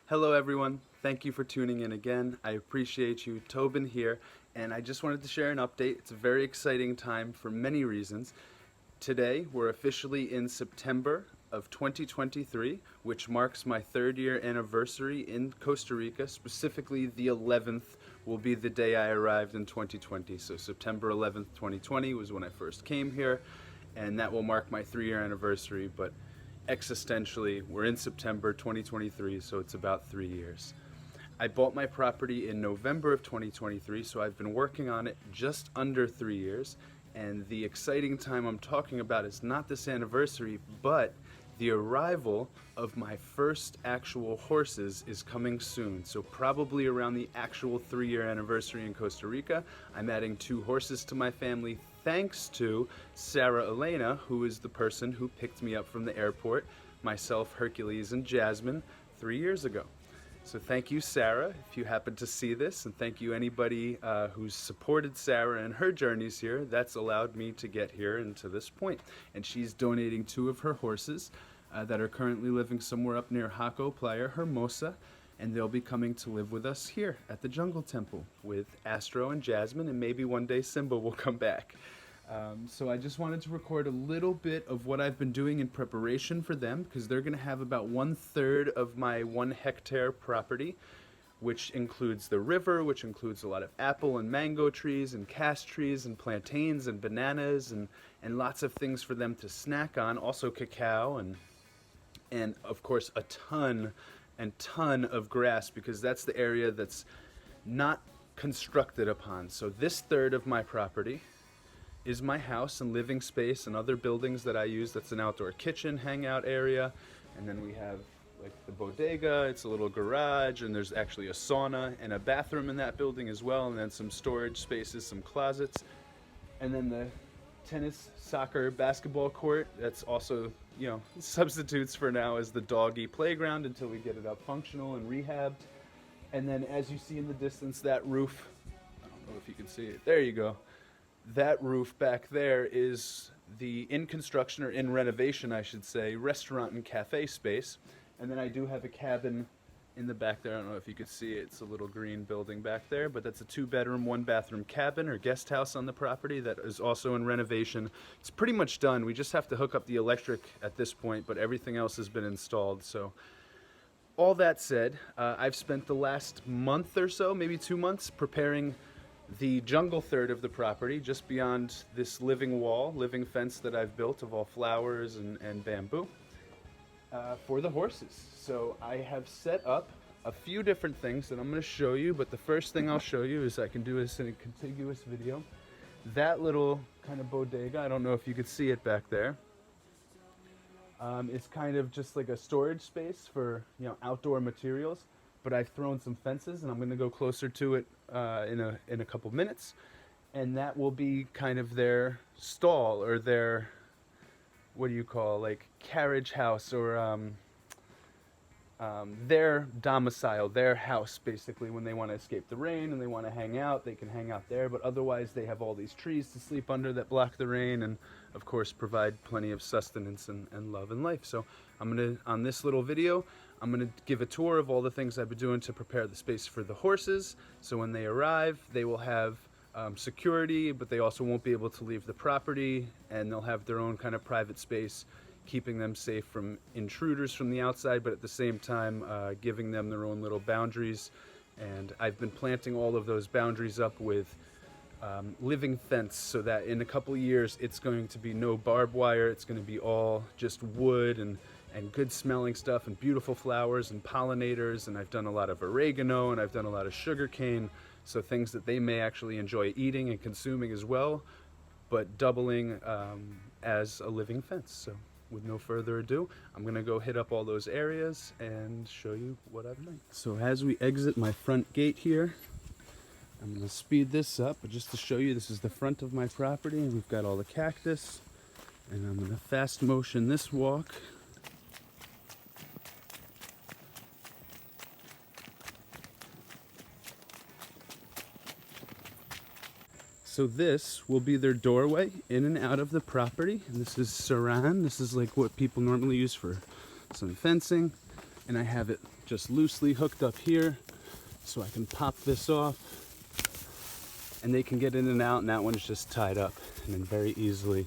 Hello everyone, thank you for tuning in again. I appreciate you. Tobin here, and I just wanted to share an update. It's a very exciting time for many reasons. Today, we're officially in September of 2023, which marks my 3rd-year anniversary in Costa Rica. Specifically, the 11th will be the day I arrived in 2020. So September 11th, 2020 was when I first came here, and that will mark my 3-year anniversary. But existentially, we're in September 2023, so it's about 3 years. I bought my property in November of 2023, so I've been working on it just under 3 years. And the exciting time I'm talking about is not this anniversary, but the arrival of my first actual horses is coming soon. So probably around the actual 3-year anniversary in Costa Rica, I'm adding 2 horses to my family thanks to Sarah Elena, who is the person who picked me up from the airport, myself, Hercules, and Jasmine 3 years ago. So thank you, Sarah, if you happen to see this, and thank you anybody who's supported Sarah and her journeys here. That's allowed me to get here and to this point. And she's donating 2 of her horses that are currently living somewhere up near Jaco, Playa Hermosa, and they'll be coming to live with us here at the Jungle Temple with Astro and Jasmine, and maybe one day Simba will come back. So I just wanted to record a little bit of what I've been doing in preparation for them, because they're going to have about 1/3 of my 1-hectare property, which includes the river, which includes a lot of apple and mango trees and cash trees and plantains and bananas and lots of things for them to snack on, also cacao and of course a ton of grass, because that's the area that's not constructed upon. So this third of my property is my house and living space and other buildings that I use. That's an outdoor kitchen hangout area, and then we have like the bodega, it's a little garage, and there's actually a sauna and a bathroom in that building as well, and then some storage spaces, some closets, and then the tennis, soccer, basketball court. That's also, substitutes for now as the doggy playground until we get it up functional and rehabbed. And then as you see in the distance, that roof, I don't know if you can see it, there you go. That roof back there is the in construction, or in renovation I should say, restaurant and cafe space. And then I do have a cabin in the back there. I don't know if you could see it. It's a little green building back there, but that's a 2-bedroom, 1-bathroom cabin or guest house on the property that is also in renovation. It's pretty much done. We just have to hook up the electric at this point, but everything else has been installed. So all that said, I've spent the last month or so, maybe 2 months, preparing the jungle third of the property, just beyond this living wall, living fence that I've built of all flowers and bamboo, for the horses. So I have set up a few different things that I'm going to show you, but the first thing I'll show you is I can do this in a contiguous video. That little kind of bodega, I don't know if you could see it back there. It's kind of just like a storage space for outdoor materials, but I've thrown some fences, and I'm going to go closer to it in a couple minutes, and that will be kind of their stall, or their, what do you call, like carriage house, or their domicile, their house basically. When they want to escape the rain and they want to hang out, they can hang out there, but otherwise they have all these trees to sleep under that block the rain and of course provide plenty of sustenance and love and life. So on this little video, I'm going to give a tour of all the things I've been doing to prepare the space for the horses. So when they arrive, they will have security, but they also won't be able to leave the property, and they'll have their own kind of private space, keeping them safe from intruders from the outside, but at the same time giving them their own little boundaries. And I've been planting all of those boundaries up with living fence, so that in a couple years it's going to be no barbed wire. It's going to be all just wood and good smelling stuff and beautiful flowers and pollinators. And I've done a lot of oregano, and I've done a lot of sugar cane, so things that they may actually enjoy eating and consuming as well, but doubling as a living fence. So with no further ado, I'm gonna go hit up all those areas and show you what I've done. So as we exit my front gate here, I'm gonna speed this up, but just to show you, this is the front of my property, and we've got all the cactus, and I'm gonna fast motion this walk. So this will be their doorway in and out of the property. And this is saran. This is like what people normally use for some fencing. and I have it just loosely hooked up here, so I can pop this off and they can get in and out, and that one's just tied up, and then very easily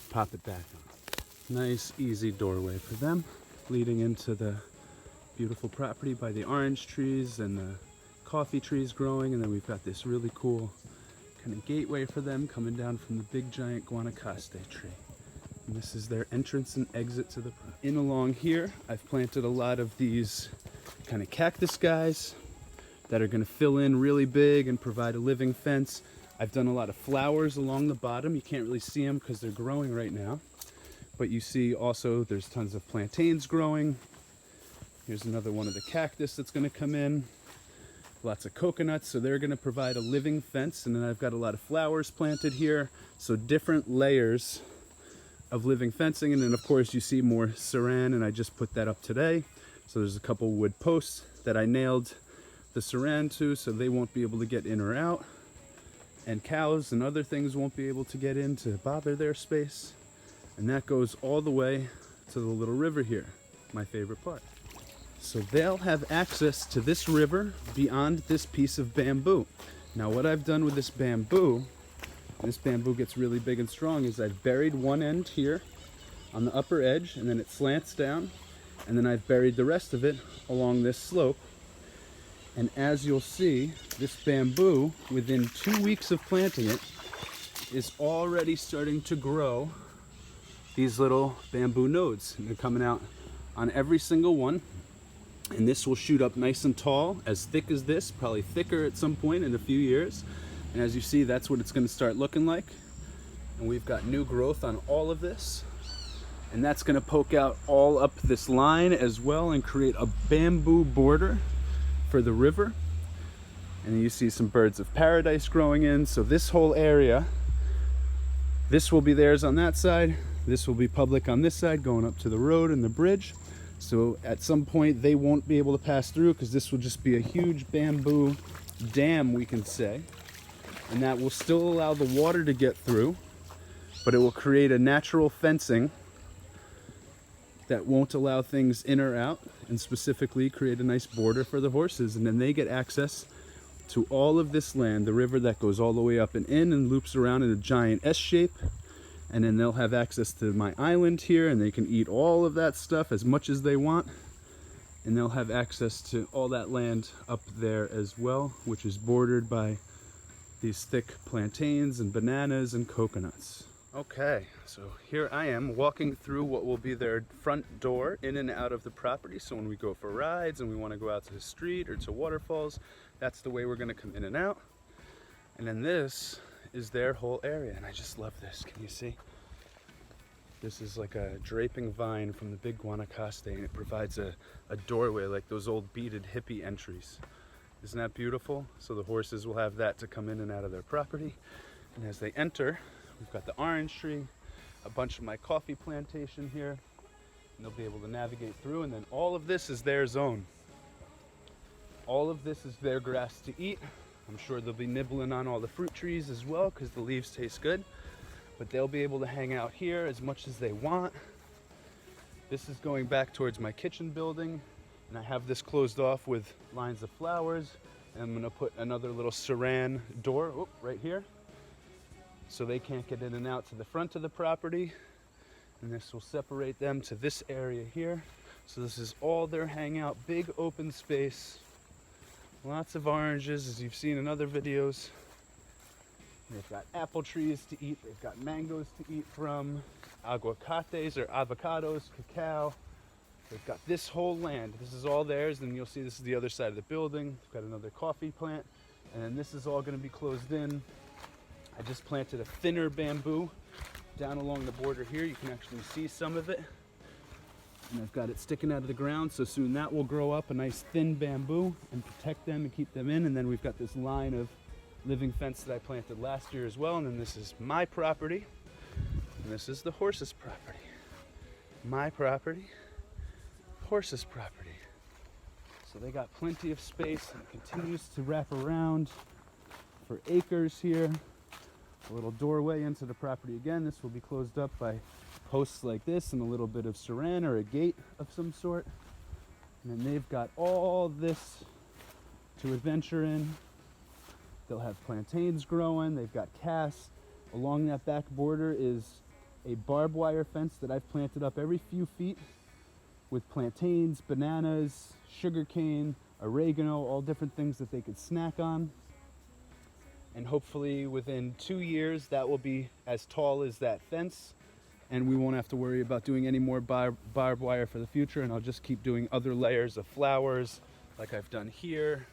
pop it back on. Nice easy doorway for them, leading into the beautiful property by the orange trees and the coffee trees growing, and then we've got this really cool kind of gateway for them coming down from the big giant Guanacaste tree. And this is their entrance and exit to the property. In along here, I've planted a lot of these kind of cactus guys that are going to fill in really big and provide a living fence. I've done a lot of flowers along the bottom. You can't really see them because they're growing right now. But you see also there's tons of plantains growing. Here's another one of the cactus that's going to come in. Lots of coconuts, so they're going to provide a living fence. And then I've got a lot of flowers planted here. So different layers of living fencing. And then of course you see more saran, and I just put that up today. So there's a couple wood posts that I nailed the saran to, so they won't be able to get in or out. And cows and other things won't be able to get in to bother their space. And that goes all the way to the little river here, my favorite part. So they'll have access to this river beyond this piece of bamboo. Now what I've done with this bamboo gets really big and strong, is I've buried one end here on the upper edge, and then it slants down, and then I've buried the rest of it along this slope. And as you'll see, this bamboo, within 2 weeks of planting it, is already starting to grow these little bamboo nodes. And they're coming out on every single one. And this will shoot up nice and tall, as thick as this, probably thicker at some point in a few years. And as you see, that's what it's going to start looking like. And we've got new growth on all of this. And that's going to poke out all up this line as well and create a bamboo border for the river. And you see some birds of paradise growing in. So this whole area, this will be theirs on that side. This will be public on this side, going up to the road and the bridge. So at some point they won't be able to pass through, because this will just be a huge bamboo dam, we can say. And that will still allow the water to get through, but it will create a natural fencing that won't allow things in or out, and specifically create a nice border for the horses. And then they get access to all of this land, the river that goes all the way up and in and loops around in a giant S shape. And then they'll have access to my island here, and they can eat all of that stuff as much as they want. And they'll have access to all that land up there as well, which is bordered by these thick plantains and bananas and coconuts. Okay, so here I am walking through what will be their front door in and out of the property. So when we go for rides and we want to go out to the street or to waterfalls, that's the way we're going to come in and out. And then this is their whole area, and I just love this. Can you see? This is like a draping vine from the big Guanacaste, and it provides a doorway like those old beaded hippie entries. Isn't that beautiful? So the horses will have that to come in and out of their property. And as they enter, we've got the orange tree, a bunch of my coffee plantation here, and they'll be able to navigate through. And then all of this is their zone. All of this is their grass to eat. I'm sure they'll be nibbling on all the fruit trees as well, because the leaves taste good. But they'll be able to hang out here as much as they want. This is going back towards my kitchen building, and I have this closed off with lines of flowers. And I'm going to put another little saran door right here, so they can't get in and out to the front of the property. And this will separate them to this area here. So this is all their hangout, big open space. Lots of oranges, as you've seen in other videos. They've got apple trees to eat. They've got mangoes to eat from, aguacates or avocados, cacao. They've got this whole land. This is all theirs. And you'll see this is the other side of the building. We've got another coffee plant. And then this is all going to be closed in. I just planted a thinner bamboo down along the border here. You can actually see some of it. And I've got it sticking out of the ground, so soon that will grow up a nice thin bamboo and protect them and keep them in. And then we've got this line of living fence that I planted last year as well. And then this is my property, and this is the horses' property. My property, horses' property. So they got plenty of space, and it continues to wrap around for acres here. A little doorway into the property again. This will be closed up by posts like this and a little bit of saran or a gate of some sort. And then they've got all this to adventure in. They'll have plantains growing, they've got cass. Along that back border is a barbed wire fence that I've planted up every few feet with plantains, bananas, sugarcane, oregano, all different things that they could snack on. And hopefully within 2 years that will be as tall as that fence, and we won't have to worry about doing any more barbed wire for the future, and I'll just keep doing other layers of flowers like I've done here,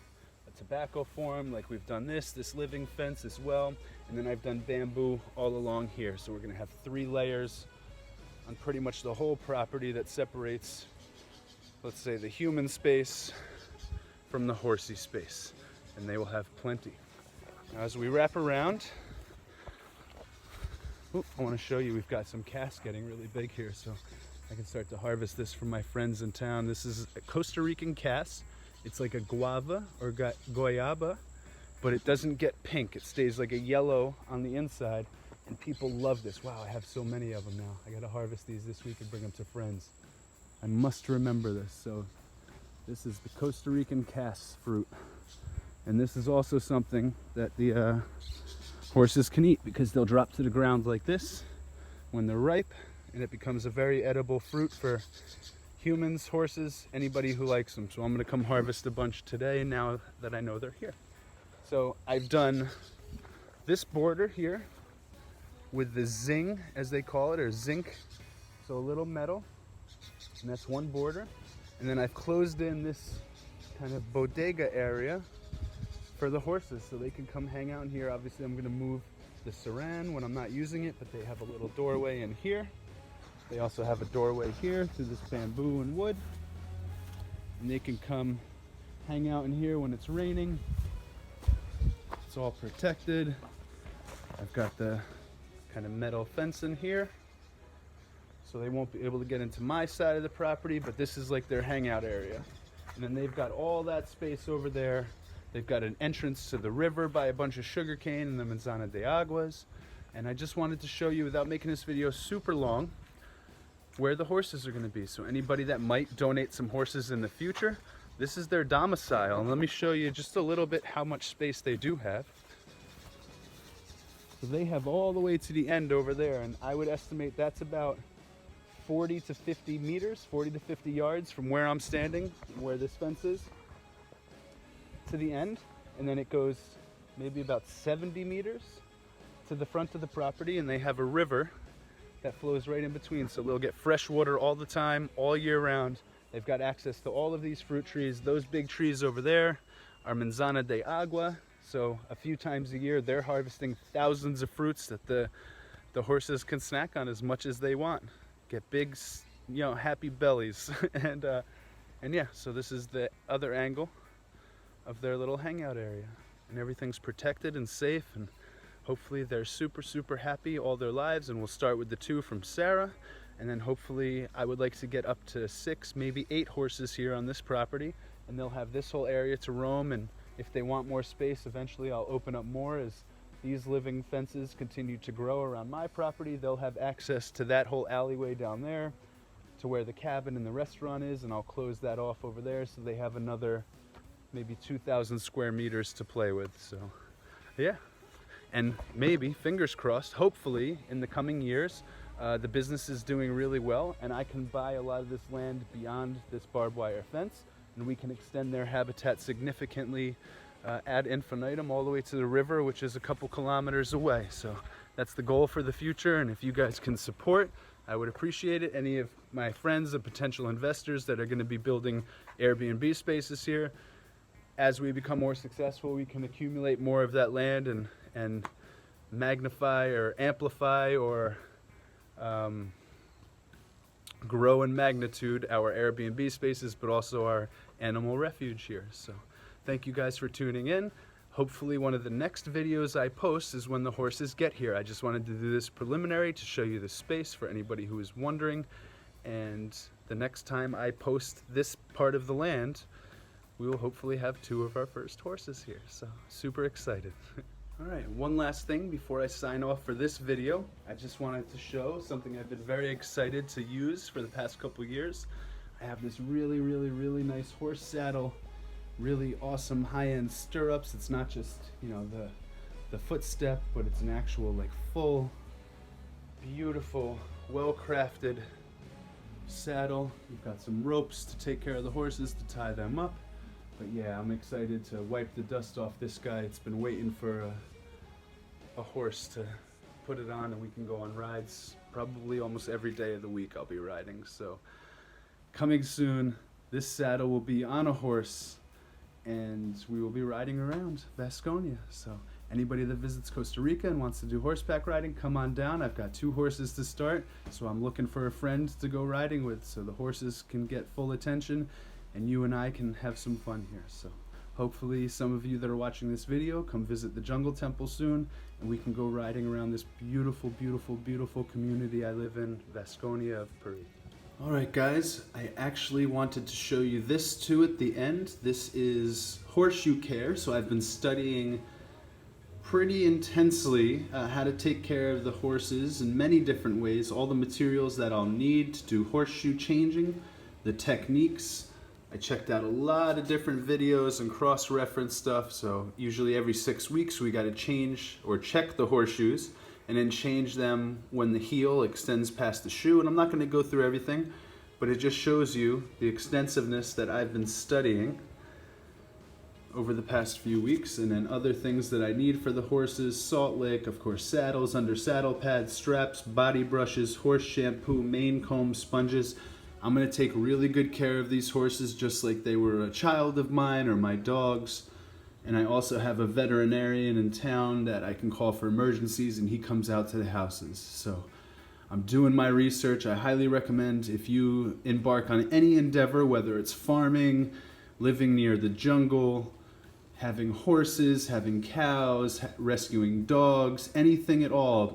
a tobacco form, like we've done this living fence as well, and then I've done bamboo all along here. So we're gonna have 3 layers on pretty much the whole property that separates, let's say, the human space from the horsey space, and they will have plenty. Now as we wrap around, I want to show you, we've got some cass getting really big here, so I can start to harvest this from my friends in town. This is a Costa Rican cass. It's like a guava or goyaba, but it doesn't get pink. It stays like a yellow on the inside, and people love this. Wow, I have so many of them now. I got to harvest these this week and bring them to friends. I must remember this. So this is the Costa Rican cass fruit. And this is also something that the horses can eat, because they'll drop to the ground like this when they're ripe, and it becomes a very edible fruit for humans, horses, anybody who likes them. So I'm going to come harvest a bunch today now that I know they're here. So I've done this border here with the zing, as they call it, or zinc, so a little metal, and that's one border. And then I've closed in this kind of bodega area for the horses, so they can come hang out in here. Obviously I'm going to move the saran when I'm not using it, but they have a little doorway in here. They also have a doorway here through this bamboo and wood, and they can come hang out in here when it's raining. It's all protected. I've got the kind of metal fence in here, so they won't be able to get into my side of the property, but this is like their hangout area. And then they've got all that space over there. They've got an entrance to the river by a bunch of sugarcane and the Manzana de Aguas. And I just wanted to show you, without making this video super long, where the horses are going to be. So anybody that might donate some horses in the future, this is their domicile. And let me show you just a little bit how much space they do have. So they have all the way to the end over there, and I would estimate that's about 40 to 50 meters, 40 to 50 yards from where I'm standing, where this fence is, to the end. And then it goes maybe about 70 meters to the front of the property, and they have a river that flows right in between, so they'll get fresh water all the time, all year round. They've got access to all of these fruit trees. Those big trees over there are Manzana de Agua, so a few times a year they're harvesting thousands of fruits that the horses can snack on as much as they want. Get big, you know, happy bellies. and yeah, so this is the other angle of their little hangout area, and everything's protected and safe, and hopefully they're super happy all their lives. And we'll start with the 2 from Sarah, and then hopefully I would like to get up to 6, maybe 8 horses here on this property, and they'll have this whole area to roam. And if they want more space, eventually I'll open up more. As these living fences continue to grow around my property, they'll have access to that whole alleyway down there to where the cabin and the restaurant is, and I'll close that off over there, so they have another maybe 2,000 square meters to play with. So yeah, and maybe, fingers crossed, hopefully in the coming years, the business is doing really well, and I can buy a lot of this land beyond this barbed wire fence, and we can extend their habitat significantly ad infinitum all the way to the river, which is a couple kilometers away. So that's the goal for the future, and if you guys can support, I would appreciate it. Any of my friends and potential investors that are going to be building Airbnb spaces here, as we become more successful, we can accumulate more of that land and magnify or amplify or grow in magnitude our Airbnb spaces, but also our animal refuge here. So thank you guys for tuning in. Hopefully one of the next videos I post is when the horses get here. I just wanted to do this preliminary to show you the space for anybody who is wondering. And the next time I post this part of the land, we will hopefully have 2 of our first horses here. So super excited. All right, one last thing before I sign off for this video. I just wanted to show something I've been very excited to use for the past couple years. I have this really nice horse saddle, really awesome high-end stirrups. It's not just, the footstep, but it's an actual like full, beautiful, well-crafted saddle. We've got some ropes to take care of the horses, to tie them up. But yeah, I'm excited to wipe the dust off this guy. It's been waiting for a horse to put it on, and we can go on rides. Probably almost every day of the week I'll be riding. So coming soon, this saddle will be on a horse, and we will be riding around Vasconia. So anybody that visits Costa Rica and wants to do horseback riding, come on down. I've got 2 horses to start, so I'm looking for a friend to go riding with, so the horses can get full attention and you and I can have some fun here. So hopefully some of you that are watching this video come visit the Jungle Temple soon, and we can go riding around this beautiful community I live in, Vasconia of Puri. Alright guys, I actually wanted to show you this too at the end. This is horseshoe care. So I've been studying pretty intensely how to take care of the horses in many different ways, all the materials that I'll need to do horseshoe changing, the techniques. I checked out a lot of different videos and cross-reference stuff, so usually every 6 weeks we got to change or check the horseshoes and then change them when the heel extends past the shoe. And I'm not going to go through everything, but it just shows you the extensiveness that I've been studying over the past few weeks, and then other things that I need for the horses: salt lick, of course, saddles, under saddle pads, straps, body brushes, horse shampoo, mane comb, sponges. I'm going to take really good care of these horses just like they were a child of mine or my dogs. And I also have a veterinarian in town that I can call for emergencies, and he comes out to the houses. So I'm doing my research. I highly recommend, if you embark on any endeavor, whether it's farming, living near the jungle, having horses, having cows, rescuing dogs, anything at all,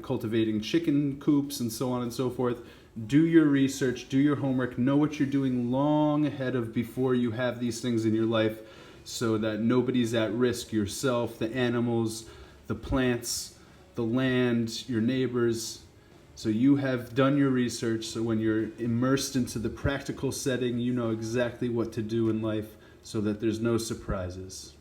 cultivating chicken coops and so on and so forth, do your research, do your homework, know what you're doing long ahead of before you have these things in your life, so that nobody's at risk: yourself, the animals, the plants, the land, your neighbors. So you have done your research, so when you're immersed into the practical setting, you know exactly what to do in life so that there's no surprises.